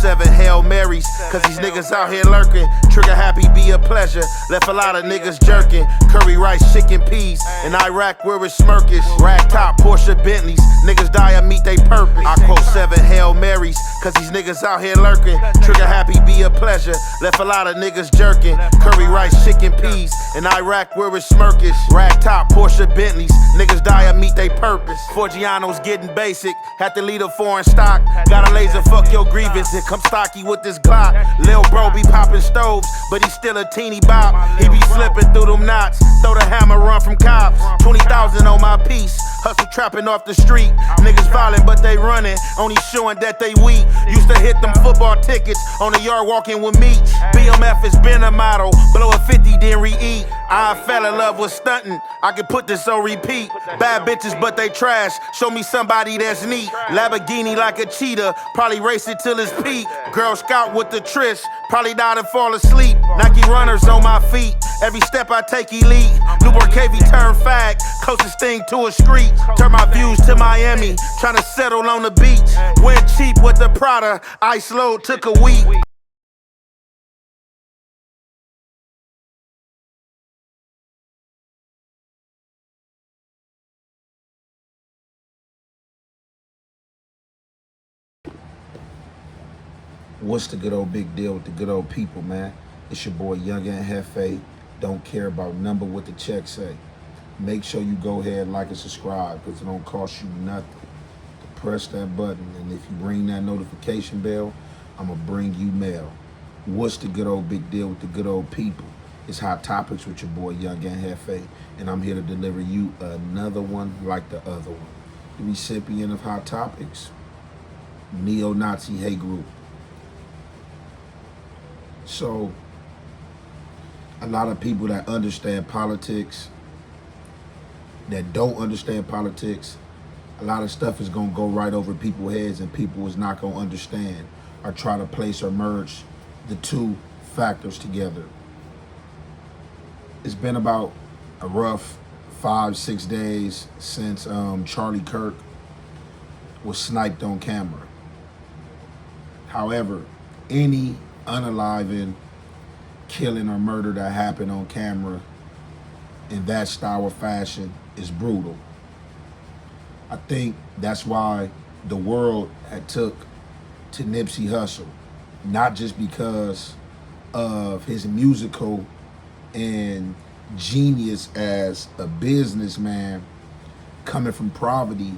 7 Hail Marys, cause these niggas out here lurking. Trigger happy be a pleasure, left a lot of niggas jerking. Curry rice, chicken peas, in Iraq where it's smirkish. Rag top, Porsche Bentleys, niggas die and meet they purpose. I quote 7 Hail Marys, cause these niggas out here lurking. Trigger happy be a pleasure, left a lot of niggas jerking. Curry rice, chicken peas, in Iraq where it's smirkish. Rag top, Porsche Bentleys, niggas die and meet they purpose. Forgiano's getting basic, had to lead a foreign stock. Got a laser, fuck your grievance, and come stocky with this Glock. Lil bro be popping stoves, but he still a teeny bop. He be slipping through them knots, throw the hammer, run from cops. 20,000 on my piece, hustle trapping off the street. Niggas violent but they running, only showing that they weak. Used to hit them football tickets on the yard walking with me. BMF has been a model, blow a 50 then re-eat. I fell in love with stunting, I can put this on repeat. Bad bitches but they trash, show me somebody that's neat. Lamborghini like a cheetah, probably race it till it's peak. Girl Scout with the Trish, probably died and fall asleep. Nike runners on my feet, every step I take elite. Newport KV turn fag, closest thing to a street. Turn my views to Miami, tryna settle on the beach. Went cheap with the Prada, ice load took a week. What's the good old big deal with the good old people, man? It's your boy Young and Hefe. Don't care about number what the check say. Make sure you go ahead, like and subscribe, because it don't cost you nothing. Press that button, and if you ring that notification bell, I'm gonna bring you mail. What's the good old big deal with the good old people? It's Hot Topics with your boy Young and Hefe, and I'm here to deliver you another one like the other one. The recipient of Hot Topics, neo-Nazi hate group. So, a lot of people that understand politics, that don't understand politics, a lot of stuff is gonna go right over people's heads and people is not gonna understand or try to place or merge the two factors together. It's been about a rough 5-6 days since Charlie Kirk was sniped on camera. However, any unaliving, killing or murder that happened on camera in that style of fashion is brutal. I think that's why the world had took to Nipsey Hussle, not just because of his musical and genius as a businessman coming from poverty,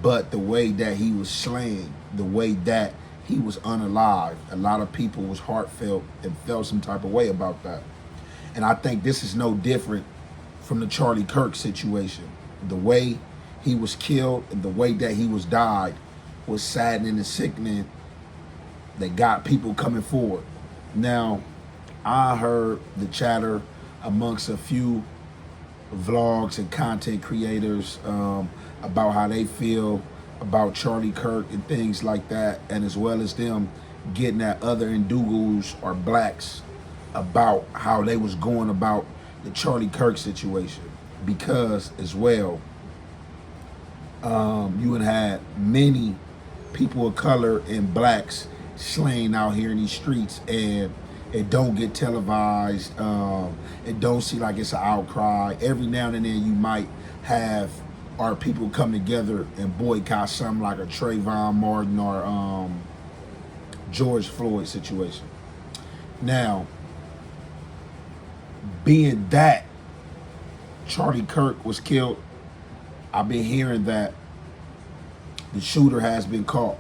but the way that he was slain, the way that he was unalive. A lot of people was heartfelt and felt some type of way about that. And I think this is no different from the Charlie Kirk situation. The way he was killed and the way that he was died was saddening and sickening that got people coming forward. Now, I heard the chatter amongst a few vlogs and content creators about how they feel about Charlie Kirk and things like that, and as well as them getting at other Indugus or blacks about how they was going about the Charlie Kirk situation. Because as well, you had many people of color and blacks slain out here in these streets, and it don't get televised. It don't seem like it's an outcry. Every now and then you might have our people come together and boycott something like a Trayvon Martin or George Floyd situation. Now, being that Charlie Kirk was killed, I've been hearing that the shooter has been caught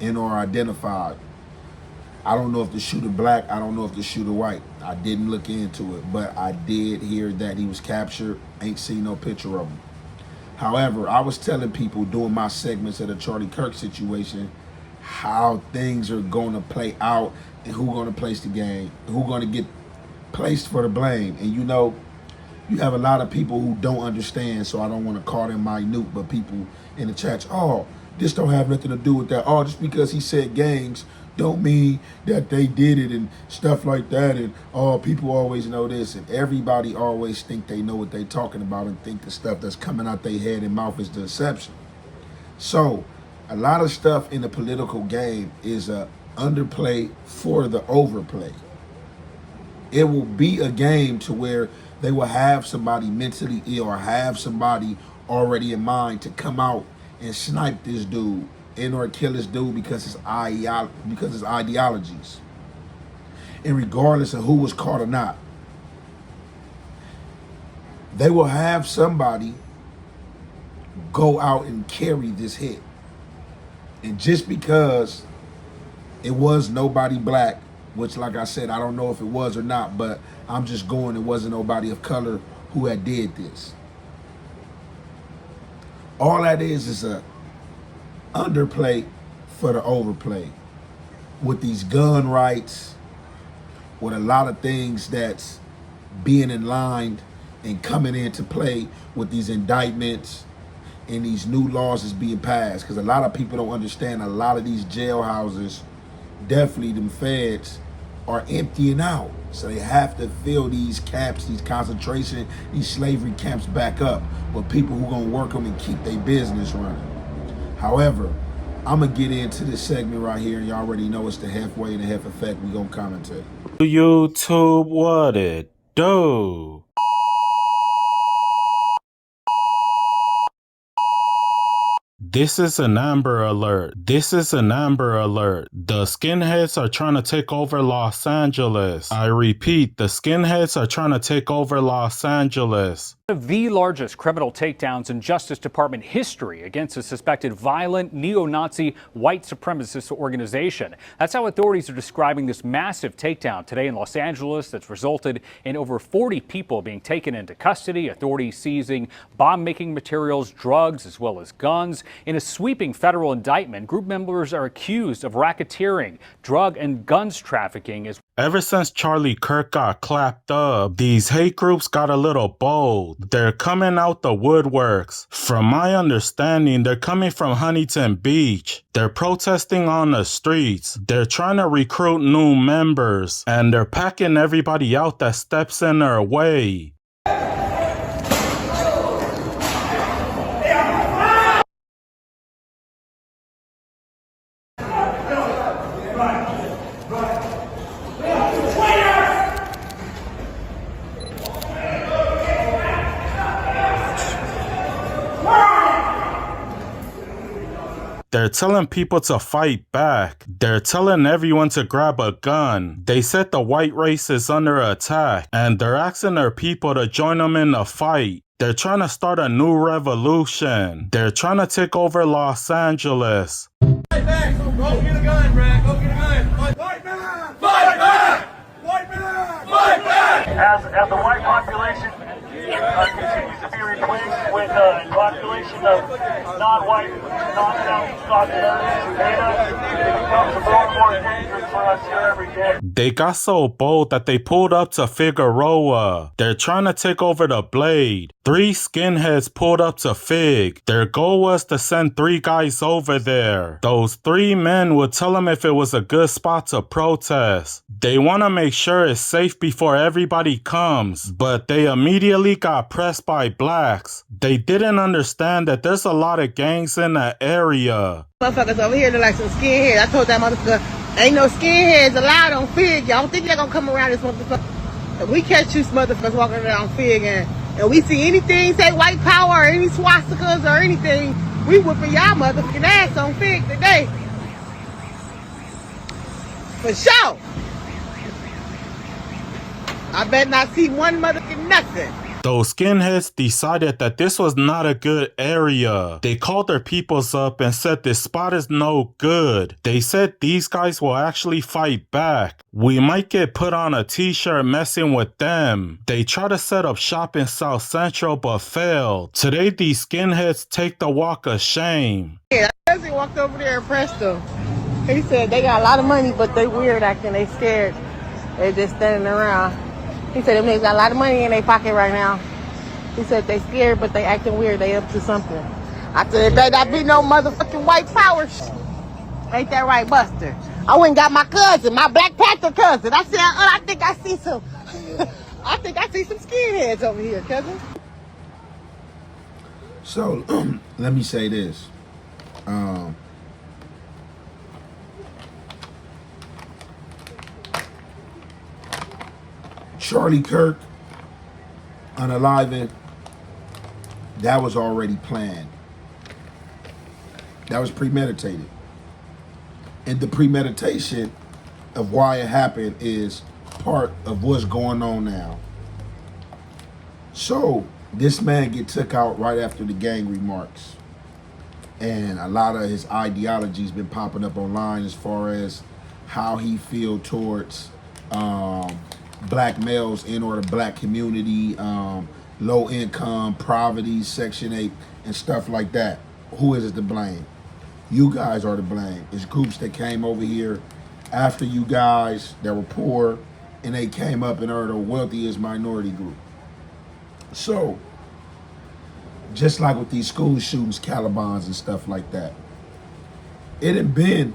and or identified. I don't know if the shooter black, I don't know if the shooter white. I didn't look into it, but I did hear that he was captured. Ain't seen no picture of him. However, I was telling people doing my segments of the Charlie Kirk situation how things are going to play out and who going to place the game, who going to get placed for the blame. And you know, you have a lot of people who don't understand, so I don't want to call them minute, but people in the chat, oh, this don't have nothing to do with that. Oh, just because he said gangs don't mean that they did it and stuff like that. And oh, people always know this, and everybody always think they know what they talking about and think the stuff that's coming out their head and mouth is deception. So a lot of stuff in the political game is a underplay for the overplay. It will be a game to where they will have somebody mentally ill or have somebody already in mind to come out and snipe this dude and or kill this dude because his ideologies. And regardless of who was caught or not, they will have somebody go out and carry this hit. And just because it was nobody black, which like I said, I don't know if it was or not, but I'm just going, it wasn't nobody of color who had did this. All that is a underplay for the overplay. With these gun rights, with a lot of things that's being in line and coming into play with these indictments and these new laws that's being passed. Because a lot of people don't understand a lot of these jailhouses, definitely them feds, are emptying out. So they have to fill these camps, these concentration, these slavery camps back up with people who gonna work them and keep their business running. However, I'm gonna get into this segment right here, and y'all already know it's the halfway and the half effect. We gonna commentate. YouTube, what it do? This is an Amber Alert. This is an Amber Alert. The skinheads are trying to take over Los Angeles. I repeat, the skinheads are trying to take over Los Angeles. One of the largest criminal takedowns in Justice Department history against a suspected violent neo-Nazi white supremacist organization. That's how authorities are describing this massive takedown today in Los Angeles that's resulted in over 40 people being taken into custody, authorities seizing bomb-making materials, drugs, as well as guns. In a sweeping federal indictment, group members are accused of racketeering, drug and guns trafficking. Ever since Charlie Kirk got clapped up, these hate groups got a little bold. They're coming out the woodworks. From my understanding, they're coming from Huntington Beach. They're protesting on the streets. They're trying to recruit new members. And they're packing everybody out that steps in their way. They're telling people to fight back. They're telling everyone to grab a gun. They said the white race is under attack, and they're asking their people to join them in the fight. They're trying to start a new revolution. They're trying to take over Los Angeles. Fight back! Go get a gun, Brad! Go get a gun! Fight back! Fight back! Fight back! Fight back! As the white population continues to be replaced with a population of non-white, non-South data, it becomes more and more dangerous for us here every day. They got so bold that they pulled up to Figueroa. They're trying to take over the Blade. 3 skinheads pulled up to Fig. Their goal was to send 3 guys over there. Those 3 men would tell them if it was a good spot to protest. They want to make sure it's safe before everybody comes, but they immediately got pressed by blacks. They didn't understand that there's a lot of gangs in that area. Motherfuckers over here look like some skinheads. I told that motherfucker, ain't no skinheads allowed on Fig. Y'all don't think they're gonna come around this motherfucker? If we catch you motherfuckers walking around Fig and we see anything say white power or any swastikas or anything, we whooping y'all motherfucking ass on Fig today. For sure. I bet not see one motherfucking nothing. Those skinheads decided that this was not a good area. They called their peoples up and said this spot is no good. They said these guys will actually fight back. We might get put on a t-shirt messing with them. They tried to set up shop in South Central but failed. Today these skinheads take the walk of shame. Yeah, he walked over there and pressed them. He said they got a lot of money but they weird acting, they scared. They just standing around. He said them niggas got a lot of money in their pocket right now. He said they scared, but they acting weird. They up to something. I said, better not be no motherfucking white power shit. Ain't that right, Buster? I went and got my cousin, my Black Panther cousin. I said, I think I see some, I think I see some skinheads over here, cousin. So, let me say this. Charlie Kirk, unaliving, that was already planned. That was premeditated. And the premeditation of why it happened is part of what's going on now. So this man get took out right after the gang remarks. And a lot of his ideology's been popping up online as far as how he feel towards black males in or the black community, low income, poverty, Section 8, and stuff like that. Who is it to blame? You guys are to blame. It's groups that came over here after you guys that were poor, and they came up and are the wealthiest minority group. So, just like with these school shootings, Calibans and stuff like that, it had been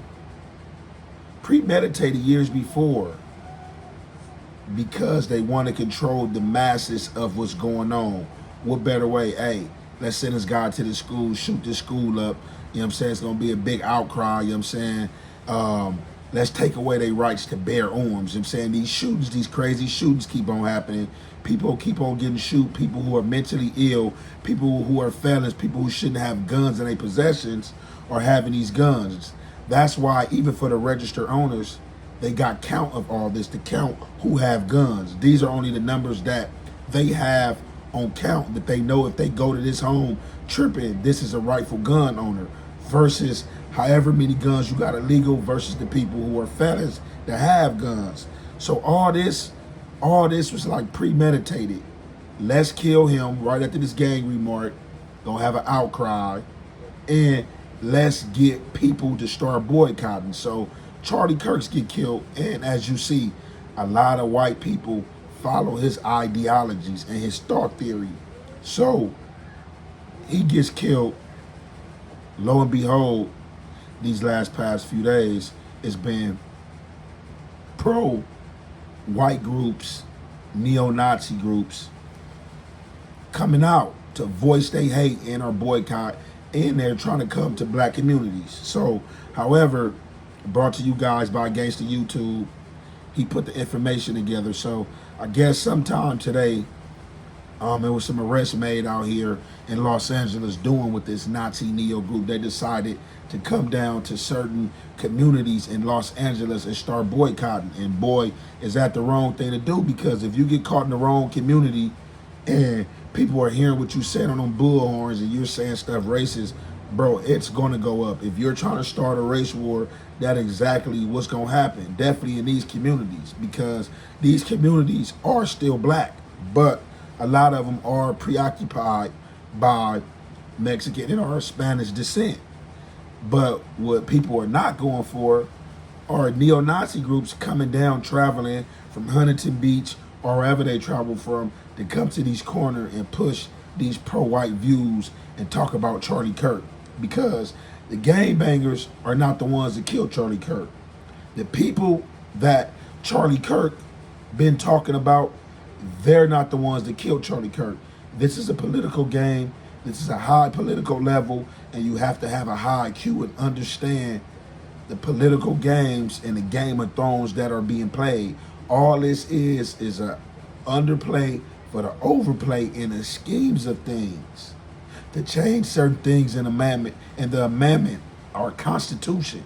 premeditated years before because they want to control the masses of what's going on. What better way? Hey, let's send this guy to the school, shoot this school up. You know what I'm saying? It's going to be a big outcry. You know what I'm saying? Let's take away their rights to bear arms. You know what I'm saying? These shootings, these crazy shootings keep on happening. People keep on getting shot. People who are mentally ill, people who are felons, people who shouldn't have guns in their possessions are having these guns. That's why even for the registered owners, they got count of all this to count who have guns. These are only the numbers that they have on count, that they know if they go to this home tripping, this is a rightful gun owner, versus however many guns you got illegal versus the people who are felons that have guns. So all this was like premeditated. Let's kill him right after this gang remark, gonna have an outcry, and let's get people to start boycotting. So Charlie Kirk's get killed, and as you see, a lot of white people follow his ideologies and his thought theory. So he gets killed. Lo and behold, these past few days, it's been pro-white groups, neo-Nazi groups coming out to voice their hate and or boycott, and they're trying to come to black communities. So, however, brought to you guys by Gangsta YouTube, he put the information together. So I guess sometime today, there was some arrests made out here in Los Angeles doing with this Nazi neo group. They decided to come down to certain communities in Los Angeles and start boycotting. And boy, is that the wrong thing to do, because if you get caught in the wrong community and people are hearing what you said on them bullhorns and you're saying stuff racist, bro, it's gonna go up. If you're trying to start a race war, that's exactly what's gonna happen. Definitely in these communities, because these communities are still black, but a lot of them are preoccupied by Mexican and or Spanish descent. But what people are not going for are neo-Nazi groups coming down, traveling from Huntington Beach or wherever they travel from to come to these corners and push these pro-white views and talk about Charlie Kirk. Because the gangbangers are not the ones that killed Charlie Kirk. The people that Charlie Kirk been talking about, they're not the ones that killed Charlie Kirk. This is a political game. This is a high political level, and you have to have a high IQ and understand the political games and the Game of Thrones that are being played. All this is a underplay for the overplay in the schemes of things, to change certain things in amendment, and the amendment, our Constitution,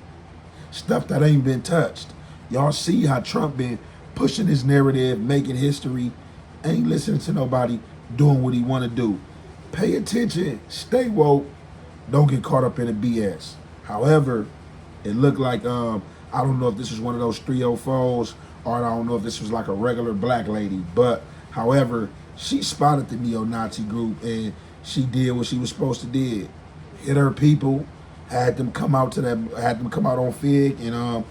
stuff that ain't been touched. Y'all see how Trump been pushing his narrative, making history, ain't listening to nobody, doing what he want to do. Pay attention, stay woke, don't get caught up in the BS. However, it looked like, I don't know if this was one of those 304s, or I don't know if this was like a regular black lady, but however, she spotted the neo-Nazi group and she did what she was supposed to do. Hit her people, had them come out on Fig and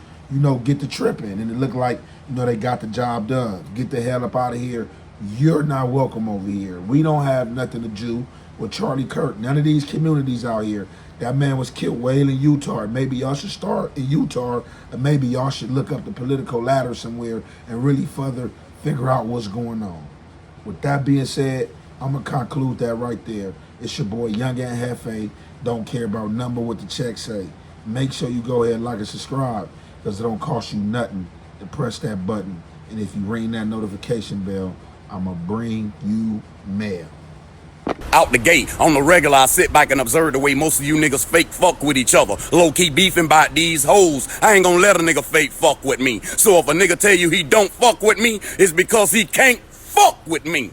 get the tripping. And it looked like, they got the job done. Get the hell up out of here. You're not welcome over here. We don't have nothing to do with Charlie Kirk. None of these communities out here. That man was killed way in Utah. Maybe y'all should start in Utah, and maybe y'all should look up the political ladder somewhere and really further figure out what's going on. With that being said, I'm going to conclude that right there. It's your boy, Young and Hefe. Don't care about number what the check say. Make sure you go ahead and like and subscribe, because it don't cost you nothing to press that button. And if you ring that notification bell, I'ma bring you mail. Out the gate, on the regular, I sit back and observe the way most of you niggas fake fuck with each other. Low-key beefing about these hoes. I ain't gonna let a nigga fake fuck with me. So if a nigga tell you he don't fuck with me, it's because he can't fuck with me.